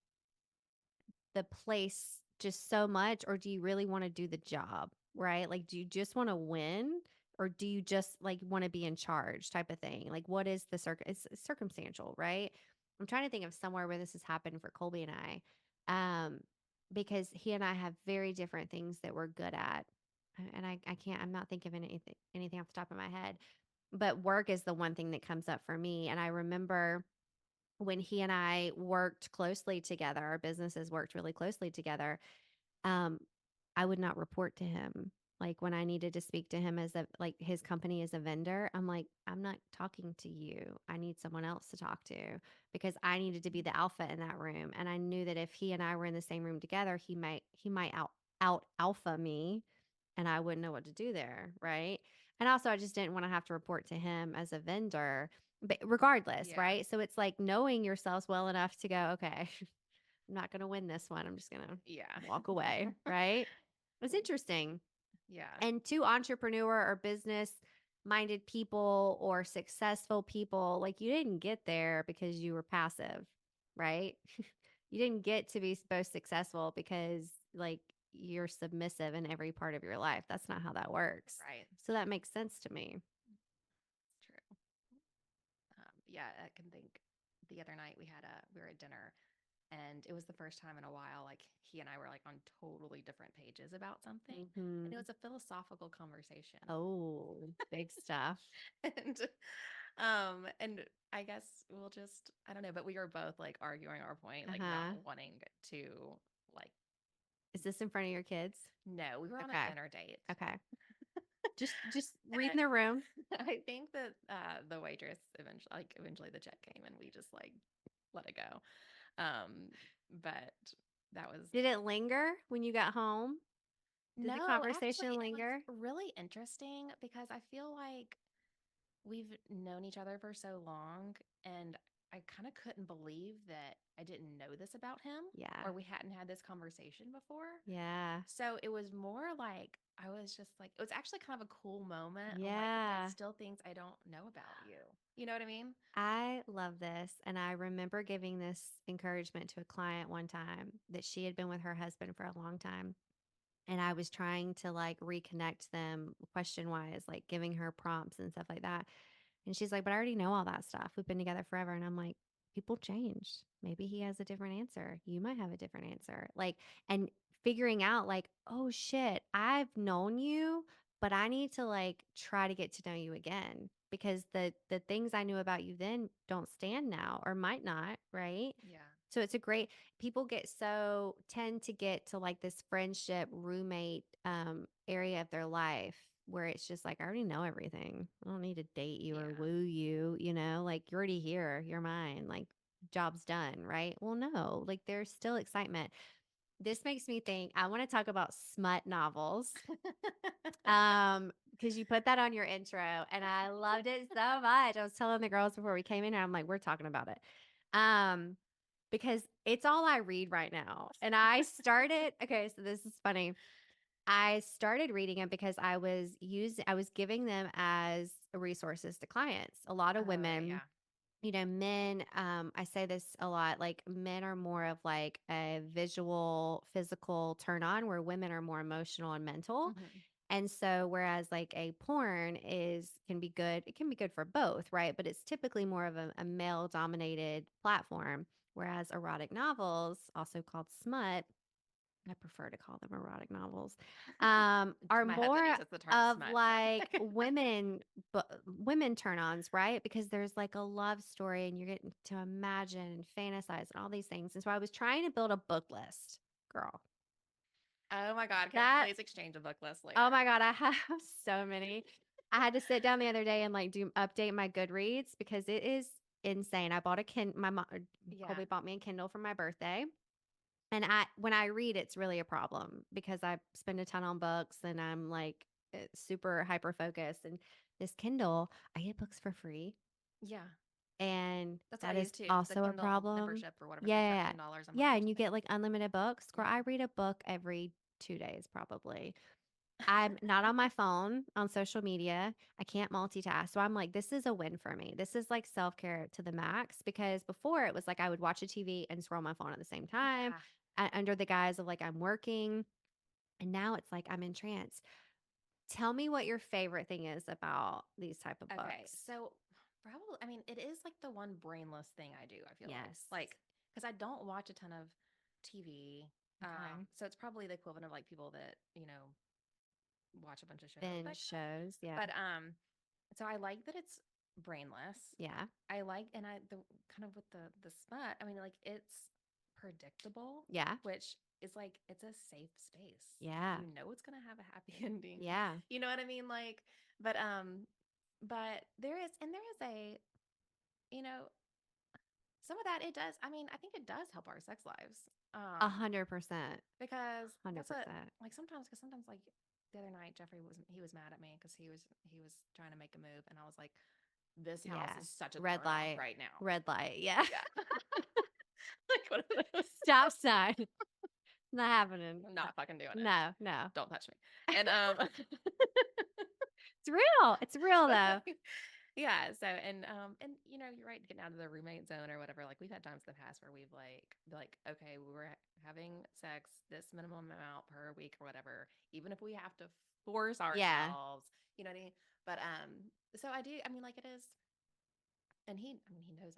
the place just so much, or do you really want to do the job, right? Like do you just want to win, or do you just like want to be in charge type of thing? Like what is the it's circumstantial, right? I'm trying to think of somewhere where this has happened for Colby and I. Because he and I have very different things that we're good at. And I can't, I'm not thinking of anything off the top of my head, but work is the one thing that comes up for me. And I remember when he and I worked closely together, our businesses worked really closely together. Um, I would not report to him. Like when I needed to speak to him as like his company as a vendor, I'm like, I'm not talking to you. I need someone else to talk to because I needed to be the alpha in that room. And I knew that if he and I were in the same room together, he might out alpha me and I wouldn't know what to do there. Right. And also I just didn't want to have to report to him as a vendor. But regardless, yeah. right? So it's like knowing yourselves well enough to go, okay, I'm not going to win this one. I'm just going to Yeah. walk away, right? It's interesting. Yeah. And two entrepreneur or business minded people or successful people, like you didn't get there because you were passive, right? You didn't get to be both successful because like you're submissive in every part of your life. That's not how that works. Right. So that makes sense to me. It's true. Yeah, I can think the other night we were at dinner and it was the first time in a while like he and I were like on totally different pages about something. And it Mhm. was a philosophical conversation. Oh, big stuff. and and I guess we'll just, I don't know, but we were both like arguing our point, like not Uh-huh. wanting to, like, Is this in front of your kids? no, we were on a Okay. dinner date. Okay. Just And reading the room. I think that the waitress eventually the check came and we just like let it go. But that was, Did it linger when you got home? Did the no, actually conversation it was linger? really interesting because I feel like we've known each other for so long, and I kind of couldn't believe that I didn't know this about him Yeah. or we hadn't had this conversation before. Yeah. So it was more like I was just like, it was actually kind of a cool moment. I'm like, there's Yeah. still things I don't know about you. You know what I mean? I love this. And I remember giving this encouragement to a client one time that she had been with her husband for a long time. And I was trying to like reconnect them question wise, like giving her prompts and stuff like that. And she's like, but I already know all that stuff. We've been together forever. And I'm like, people change. Maybe he has a different answer. You might have a different answer. Like, and figuring out, like, oh shit, I've known you, but I need to like try to get to know you again because the things I knew about you then don't stand now or might not, right? Yeah. So it's a great people get so tend to get to like this friendship roommate area of their life where it's just like I already know everything. I don't need to date you or Yeah. woo you, like you're already here, you're mine, like job's done, right? Well, no, like there's still excitement. This makes me think I want to talk about smut novels. Because you put that on your intro and I loved it so much. I was telling the girls before we came in here, I'm like, we're talking about it. Um, because it's all I read right now. And I started, okay, so this is funny. I started reading it because I was giving them as resources to clients. A lot of Oh, okay. women, Yeah. men, I say this a lot, like men are more of like a visual, physical turn on, where women are more emotional and mental. Hmm. And so, whereas like a porn can be good, it can be good for both, right? But it's typically more of a male dominated platform. Whereas erotic novels, also called smut, I prefer to call them erotic novels, are My husband more uses the term of smut. like So. women turn-ons, right? Because there's like a love story and you're getting to imagine and fantasize and all these things. And so I was trying to build a book list, girl. Oh my God. Can we That please exchange a book list later? Oh my God, I have so many. I had to sit down the other day and like do update my Goodreads because it is insane. I bought a my mom Yeah. Colby bought me a Kindle for my birthday. And when I read, it's really a problem because I spend a ton on books and I'm like super hyper focused. And this Kindle, I get books for free. Yeah. And That's what I that use is too. The also a Kindle problem. membership or whatever it costs, like Yeah. $10 a month Yeah. or And you something. get like unlimited books. Girl, Yeah. I read a book every 2 days probably. I'm not on my phone on social media. I can't multitask. So I'm like, this is a win for me. This is like self care to the max because before it was like I would watch a TV and scroll my phone at the same time Yeah. under the guise of like I'm working. And now it's like I'm in trance. Tell me what your favorite thing is about these type of Okay. books. So probably, I mean, it is like the one brainless thing I do, I feel Yes. like, because I don't watch a ton of TV. Okay. So it's probably the equivalent of like people that, watch a bunch of shows, Binge that kind of. shows. Yeah. But so I like that it's brainless. Yeah. I like, and I the kind of with the smut. I mean, like it's predictable, Yeah. which is like it's a safe space. Yeah. You know it's gonna have a happy ending. Yeah. You know what I mean? Like, but there is a, you know, some of that it does. I mean, I think it does help our sex lives. 100%. Because Hundred that's what, percent. like, sometimes like the other night Jeffrey was mad at me because he was trying to make a move and I was like, this house Yeah. is such a Red turn off light. right now. Red light. Yeah. Yeah. Like one of those. Stop sign. Not happening. I'm not fucking doing it. No, no. Don't touch me. And It's real. It's real but, though. yeah, so and you're right, getting out of the roommate zone or whatever. Like we've had times in the past where we've like, okay, we're having sex this minimum amount per week or whatever, even if we have to force Yeah. ourselves, you know what I mean? But so I do, I mean, like it is, and he knows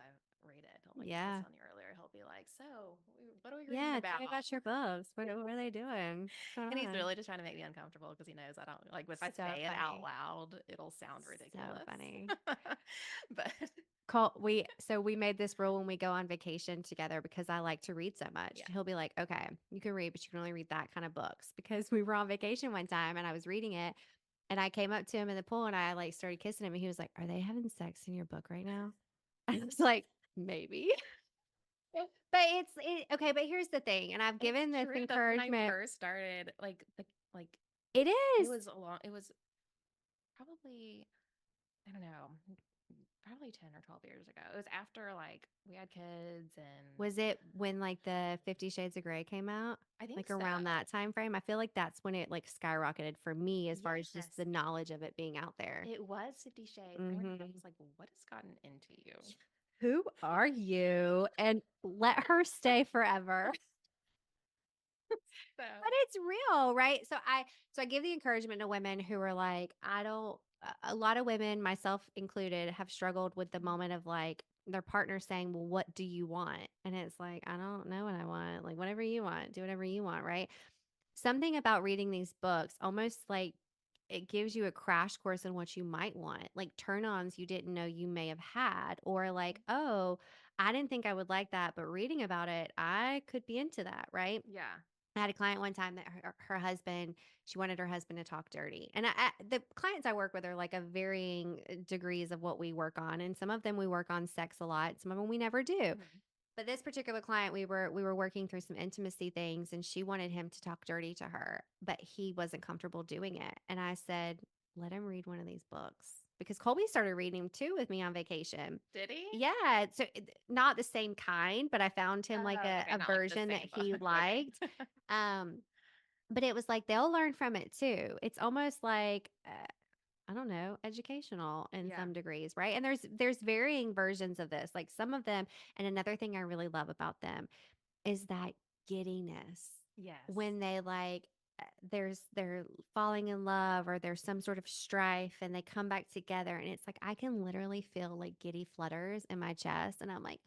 read it. Like I was Yeah. telling you earlier, he'll be like, "So, what are we reading Yeah. about?" Tell me about your books. What are they doing? What's going And he's on? really just trying to make me uncomfortable because he knows I don't like if I So say it out funny. loud, it'll sound So ridiculous. funny. But We made this rule when we go on vacation together because I like to read so much. yeah. He'll be like, "Okay, you can read, but you can only read that kind of books." Because we were on vacation one time and I was reading it and I came up to him in the pool and I like started kissing him and he was like, "Are they having sex in your book right now?" I was like, "Maybe." But okay, but here's the thing, and I've It's given this true though. When I encouragement. first started, like It it is. was a long. It was probably I don't know, probably 10 or 12 years ago. It was after like we had kids and Was it when like the 50 Shades of Grey came out? I think Like around so. that time frame? I feel like that's when it like skyrocketed for me as far as just Yes. the knowledge of it being out there. It was 50 Shades. I remember I Mhm. was like, what has gotten into you? Who are you? And let her stay forever. So, But it's real, right? So I give the encouragement to women who are like, I don't a lot of women, myself included, have struggled with the moment of like their partner saying, "Well, what do you want?" And it's like, I don't know what I want. Like whatever you want, do whatever you want, right? Something about reading these books almost like it gives you a crash course in what you might want, like turn-ons you didn't know you may have had, or like, oh, I didn't think I would like that, but reading about it, I could be into that, right? yeah. I had a client one time that her husband, she wanted her husband to talk dirty. And the clients I work with are like of varying degrees of what we work on. And some of them we work on sex a lot, some of them we never do. Mhm. But this particular client, we were working through some intimacy things and she wanted him to talk dirty to her, but he wasn't comfortable doing it. And I said, let him read one of these books because Colby started reading too with me on vacation. Did he? Yeah, so not the same kind, but I found him like Oh, okay. a Not like the version that same he book. Okay. liked. Um, but it was like they'll learn from it too. It's almost like I don't know, educational in Yeah. some degrees, right? And there's varying versions of this. Like some of them, and another thing I really love about them is that giddiness Yes. when they like they're falling in love or there's some sort of strife and they come back together and it's like I can literally feel like giddy flutters in my chest and I'm like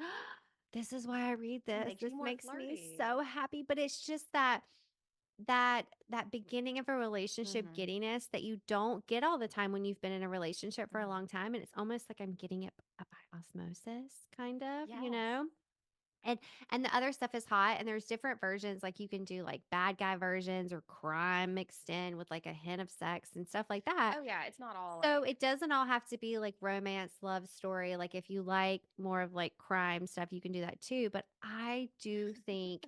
this is why I read It this. makes This you more makes me flirty. so happy, but it's just that beginning of a relationship Mhm. giddiness that you don't get all the time when you've been in a relationship for a Mhm. long time and it's almost like I'm getting it by osmosis kind of, Yes. and the other stuff is hot and there's different versions, like, you can do, like, bad guy versions or crime mixed in with, like, a hint of sex and stuff like that. Oh yeah, it's not all So, like it doesn't all have to be, like, romance, love story, like, if you like more of, like, crime stuff, you can do that too, but I do think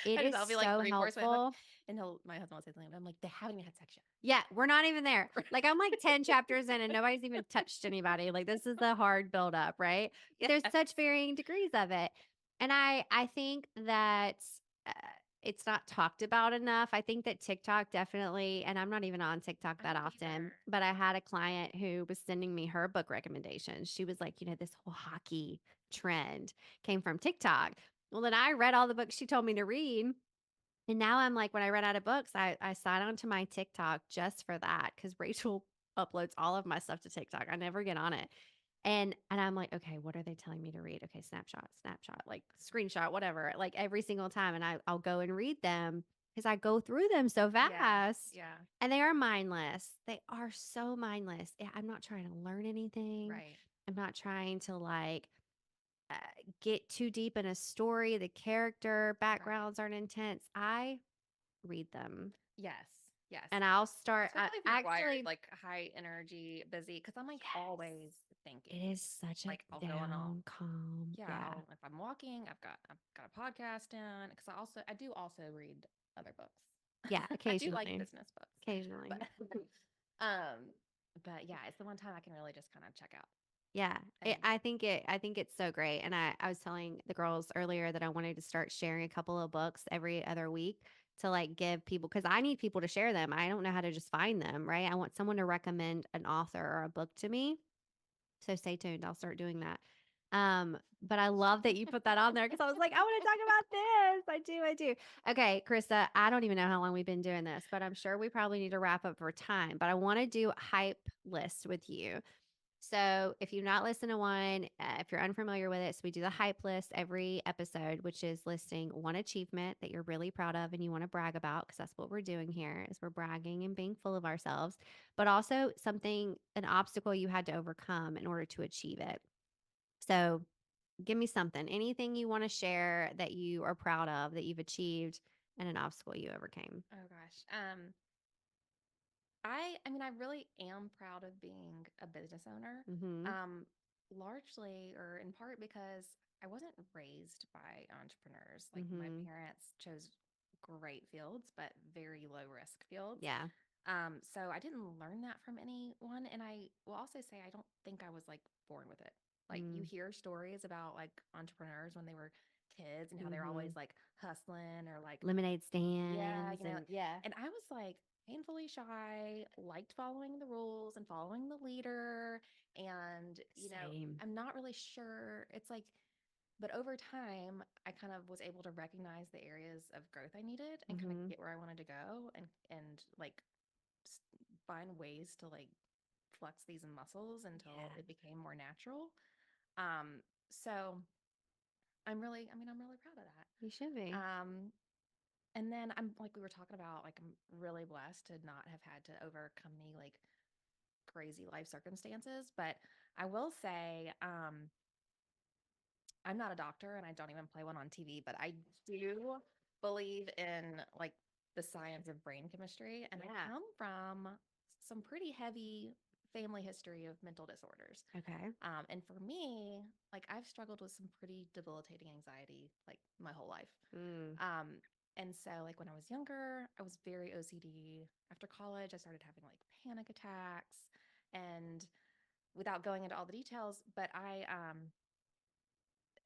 it I just is I'll be like so 3/4 way. I'm like, helpful. and my husband will say something. I'm like, they haven't even had sex yet. Yeah, we're not even there. Like, I'm, like, 10 chapters in and nobody's even touched anybody, like, this is the hard buildup, right? But there's Yes. such varying degrees of it. And I think that, uh, it's not talked about enough. I think that TikTok definitely and I'm not even on TikTok I that don't often, either. but I had a client who was sending me her book recommendations. She was like, "This whole hockey trend came from TikTok." Well, then I read all the books she told me to read, and now I'm like, when I run out of books, I sign on to my TikTok just for that because Rachel uploads all of my stuff to TikTok. I never get on it. And I'm like, okay, what are they telling me to read? Okay, snapshot, like screenshot, whatever, like every single time. And I'll go and read them because I go through them so Yeah. fast. Yeah. And they are mindless. They are so mindless. I'm not trying to learn anything. Right. I'm not trying to like uh, get too deep in a story. The character Right. backgrounds aren't intense. I read them Yes. Yes. and I'll start. Especially if you're wired Actually, like high energy, busy. Because I'm like always yes, it thinking. is such a Like I'll go and I'll down, calm. yeah. Yeah. If I'm walking, I've got a podcast in because I do also read other books. Yeah. I do like Occasionally. business books, but Occasionally. um, but yeah, it's the one time I can really just kind of check out Yeah. and I think it's so great. And I was telling the girls earlier that I wanted to start sharing a couple of books every other week to like give people because I need people to share them. I don't know how to just find them, right? I want someone to recommend an author or a book to me. So stay tuned. I'll start doing that. But I love that you put that on there because I was like, I want to talk about this. I do. Okay, Krista, I don't even know how long we've been doing this, but I'm sure we probably need to wrap up for time. But I want to do a hype list with you. So, if you've not listened to one, if you're unfamiliar with it, so we do the hype list every episode, which is listing one achievement that you're really proud of and you want to brag about, because that's what we're doing here is we're bragging and being full of ourselves, but also something, an obstacle you had to overcome in order to achieve it. So, give me something, anything you want to share that you are proud of that you've achieved and an obstacle you overcame. Oh gosh. I mean, I really am proud of being a business owner. Mhm. Largely or in part because I wasn't raised by entrepreneurs. Like my Mhm. parents chose great fields, but very low risk fields. Yeah. So I didn't learn that from anyone. And I will also say I don't think I was like born with it. Like you Mm. hear stories about like entrepreneurs when they were kids and how they're always Mhm. like hustling or like, Lemonade yeah, stands and yeah. and I was like painfully shy, liked following the rules and following the leader. And, Same. I'm not really sure. It's like, but over time, I kind of was able to recognize the areas of growth I needed and kind of Mhm. get where I wanted to go and like s- find ways to like flex these muscles until Yeah. it became more natural. Um, so I'm really proud of that. You should be. Um, And then I'm like we were talking about, like I'm really blessed to not have had to overcome any like crazy life circumstances. But I will say, I'm not a doctor and I don't even play one on TV, but I do believe in like the science of brain chemistry. And I Yeah. come from some pretty heavy family history of mental disorders. Okay. And for me, like I've struggled with some pretty debilitating anxiety like my whole life. Mm. Um, and so like when I was younger, I was very OCD. After college, I started having like panic attacks and without going into all the details, but I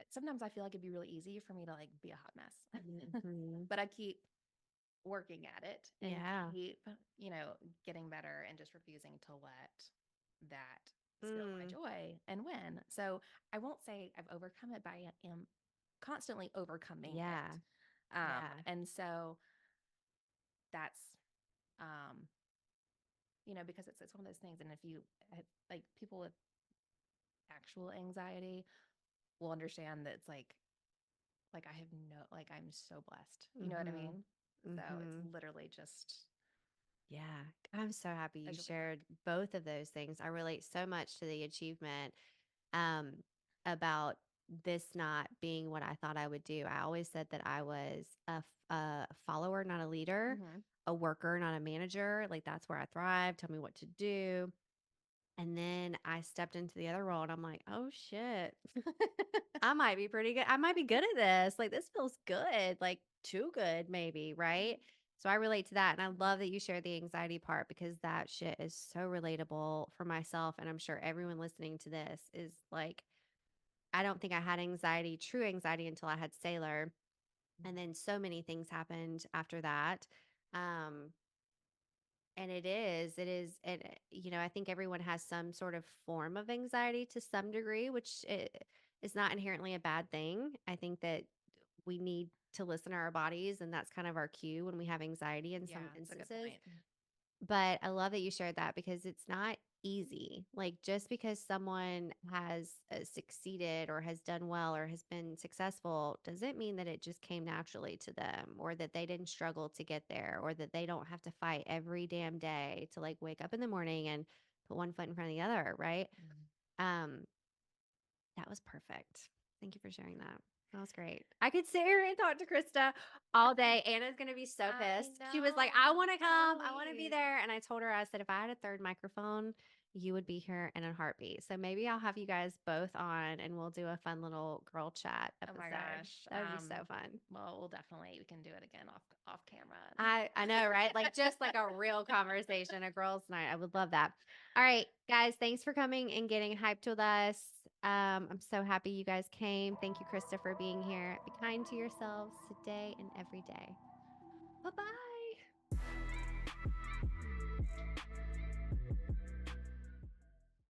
sometimes I feel like it'd be really easy for me to like be a hot mess. Mhm. But I keep working at it and Yeah. keep, getting better and just refusing to let that steal my Mm. joy and win. So I won't say I've overcome it, but I am constantly overcoming Yeah. it. Yeah. And so that's because it's one of those things. And if you like people with actual anxiety will understand that it's like I have no like I'm so blessed. You know what I Mhm. mean? So it's Mhm. literally just Yeah. I'm so happy a you joy thing. shared both of those things. I relate so much to the achievement um about this not being what I thought I would do. I always said that I was a follower, not a leader, Mm-hmm. a worker, not a manager. Like that's where I thrive. Tell me what to do. And then I stepped into the other role and I'm like, oh shit, I might be pretty good. I might be good at this. Like, this feels good, like too good, maybe. Right. So I relate to that. And I love that you share the anxiety part because that shit is so relatable for myself. And I'm sure everyone listening to this is like, I don't think I had anxiety, true anxiety, until I had Sailor. And then so many things happened after that. Um, and I think everyone has some sort of form of anxiety to some degree, which is not inherently a bad thing. I think that we need to listen to our bodies, and that's kind of our cue when we have anxiety in Yeah, some it's a good instances. point. But I love that you shared that because it's not easy. Like, just because someone has succeeded or has done well or has been successful doesn't mean that it just came naturally to them or that they didn't struggle to get there or that they don't have to fight every damn day to like wake up in the morning and put one foot in front of the other. Right. Mm. Um, that was perfect. Thank you for sharing that. That was great. I could sit here and talk to Krista all day. Anna's going to be so I pissed. She was like, know, I I'm want to come. I want to be jelly. there. And I told her, I said, if I had a third microphone, you would be here in a heartbeat. So maybe I'll have you guys both on and we'll do a fun little girl chat Oh my episode. gosh. That would be so fun. Well, we can do it again off camera. I know, right? Like just like a real conversation, a girls' night. I would love that. All right, guys, thanks for coming and getting hyped with us. I'm so happy you guys came. Thank you, Krista, for being here. Be kind to yourselves today and every day. Bye bye.